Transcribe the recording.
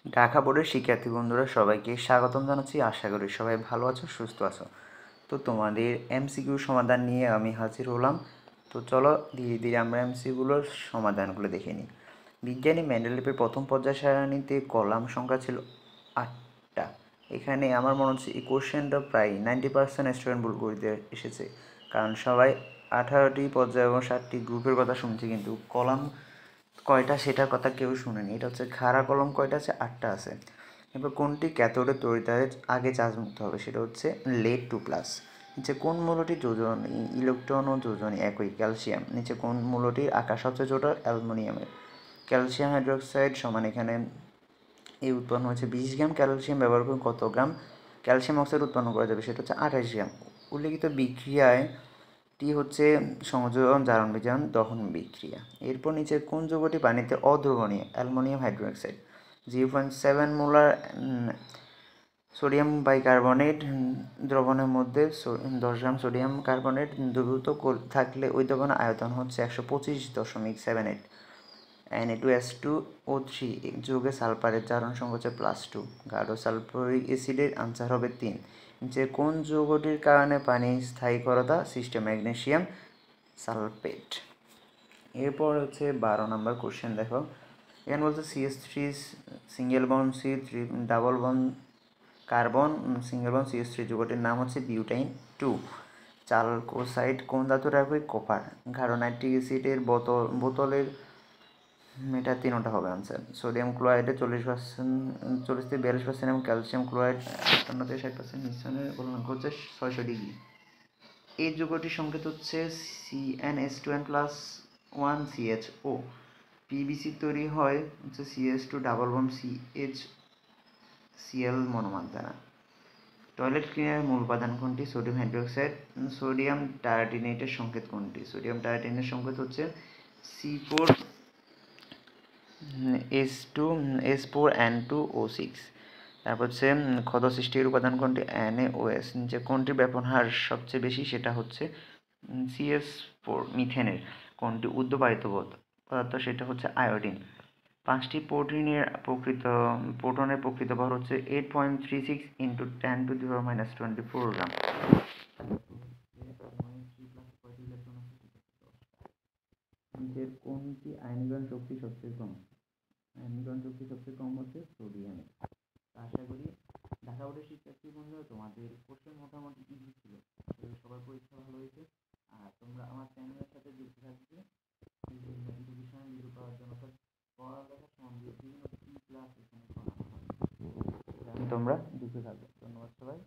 ঢাকা বোর্ডের শিক্ষার্থী বন্ধুরা সবাইকে স্বাগতম জানাচ্ছি। আশা করি সবাই ভালো আছো, সুস্থ আছো। তো তোমাদের এমসিকিউ সমাধান নিয়ে আমি হাজির হলাম। তো চলো ধীরে ধীরে আমরা এমসিকিউগুলোর সমাধানগুলো দেখে নিই। বিজ্ঞানী মেন্ডেলিপের প্রথম পর্যায় সারণীতে কলাম সংখ্যা ছিল 8টা। এখানে আমার মনে হচ্ছে এই কোশ্চেনটা প্রায় 90% স্টুডেন্ট ভুল করে এসেছে, কারণ সবাই 18টি পর্যায় এবং 7টি গ্রুপের কথা শুনছে, কিন্তু কলাম কয়টা সেটার কথা কেউ শুনেনি। এটা হচ্ছে খাড়া কলম কয়টা আছে, 8টা আছে। এবার কোনটি ক্যাথোডের তড়িৎদ্বারের আগে চার্জ মুক্ত হবে, সেটা হচ্ছে lead 2+। নিচে কোন মূলটি যোজনী, ইলেকট্রন ও যোজনী একই, ক্যালসিয়াম। নিচে কোন মূলটির আকার সবচেয়ে ছোট, অ্যালুমিনিয়ামের। ক্যালসিয়াম হাইড্রোক্সাইড সমান এখানে এই উৎপন্ন হচ্ছে 20 গ্রাম ক্যালসিয়াম ব্যবহার করে কত গ্রাম ক্যালসিয়াম অক্সাইড উৎপন্ন করা যাবে, সেটা হচ্ছে 28 গ্রাম। উল্লেখিত বিক্রিয়ায় টি হচ্ছে সংযোজন, জারণ বিজারণ, দহন বিক্রিয়া। এরপর নিচে কোন যৌগটি পানিতে অদ্রবণীয়, aluminium hydroxide. 0.7 molar sodium bicarbonate দ্রবণের মধ্যে 10 গ্রাম সোডিয়াম কার্বনেট দ্রবীভূত থাকলে ওই দ্রবণের আয়তন হচ্ছে 125.78। Na2S2O3 যৌগে সালফারের জারণ সংখ্যা হচ্ছে +2। গাঢ় সালফিউরিক অ্যাসিডের আনসার হবে 3। যে কোন যৌগটির কারণে পানি স্থায়ীকরতা সৃষ্টি, ম্যাগনেসিয়াম সালফেট। এরপর হচ্ছে 12 নম্বর কোশ্চেন দেখো। এখানে বলছে CH3 single bond C3 double bond carbon single bond CH3 যৌগটির নাম হচ্ছে বিউটাইন 2। চালকোসাইড কোন ধাতুর একই, কপার। গাঢ় নাইট্রিক অ্যাসিডের বোতলের এটা 3টা হবে আনসার। সোডিয়াম ক্লোরাইডে 40-42% এবং ক্যালসিয়াম ক্লোরাইড 58-60% মিশ্রণের গলনাঙ্ক হচ্ছে 600°। এই যৌগটির সংকেত হচ্ছে CnH2n+1CHO। পিভিসি তৈরি হয় হচ্ছে CH2 double bond CHCl monomer দ্বারা। টয়লেট ক্লিনারের মূল উপাদান কোনটি, সোডিয়াম হাইড্রোক্সাইড। সোডিয়াম টায়ারটিনেটের সংকেত কোনটি, সোডিয়াম টায়ারটিনের সংকেত হচ্ছে C4H2S4N2O6। তারপর হচ্ছে ক্ষত সৃষ্টির উপাদান কোনটি, NaOS। যে কোনটির ব্যাপন হার সবচেয়ে বেশি, সেটা হচ্ছে CS4 মিথেনের। কোনটি উদ্যোবায়িত পদার্থ, সেটা হচ্ছে আয়োডিন। 5টি প্রোটনের প্রকৃত ভর হচ্ছে 8.36 × 10⁻24 গ্রাম। নিচের কোনটি আয়নীকরণ শক্তি সবচেয়ে কম, আয়নীকরণ শক্তি সবচেয়ে কম হচ্ছে সোডিয়ামের। আশা করি ঢাকা বোর্ডের শিক্ষার্থী বন্ধুরা তোমাদের কোশ্চেন মোটামুটি ইজি ছিল, সবার পরীক্ষা ভালো হয়েছে। আর তোমরা আমার চ্যানেলের সাথে যুক্ত থাকবে এডুকেশনাল ভিডিও পাওয়ার জন্য। পড়ালেখা সম্বন্ধীয় বিভিন্ন ক্লাস এখানে করানো হয়, তোমরা যুক্ত থাকবে। ধন্যবাদ সবাই।